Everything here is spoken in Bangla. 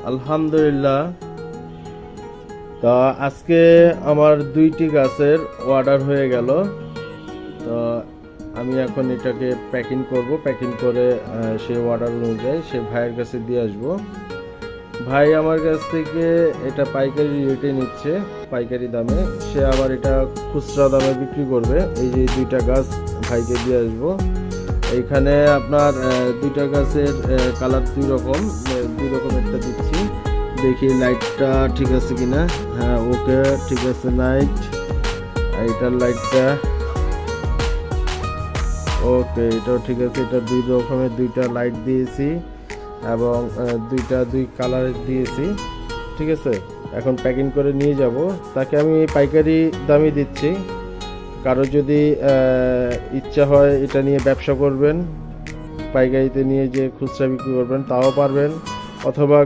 আলহামদুলিল্লাহ। তো আজকে আমার 2টি গাছের অর্ডার হয়ে গেল। তো আমি এখন এটাকে প্যাকিং করব, প্যাকিং করে সে অর্ডার অনুযায়ী সে ভাইয়ের কাছে দিয়ে আসব। ভাই আমার কাছ থেকে এটা পাইকারি রেটে নিচ্ছে, পাইকারি দামে। সে আবার এটা খুচরা দামে বিক্রি করবে। এই যে 2টা গাছ ভাইকে দিয়ে আসবো। এইখানে আপনার 2টা গাছের কালার 2 রকমেরটা দিচ্ছি। দেখি লাইটটা ঠিক আছে কিনা। হ্যাঁ, ওকে, ঠিক আছে। লাইট, এইটার লাইটটা ওকে, এটাও ঠিক আছে। এটা 2 রকমের 2টা লাইট দিয়েছি এবং 2 কালারের দিয়েছি। ঠিক আছে, এখন প্যাকিং করে নিয়ে যাব। তাকে আমি পাইকারি দামই দিচ্ছি। কারো যদি ইচ্ছা হয় এটা নিয়ে ব্যবসা করবেন, পাইকারিতে নিয়ে যে খুচরা বিক্রি করবেন তাও পারবেন, অথবা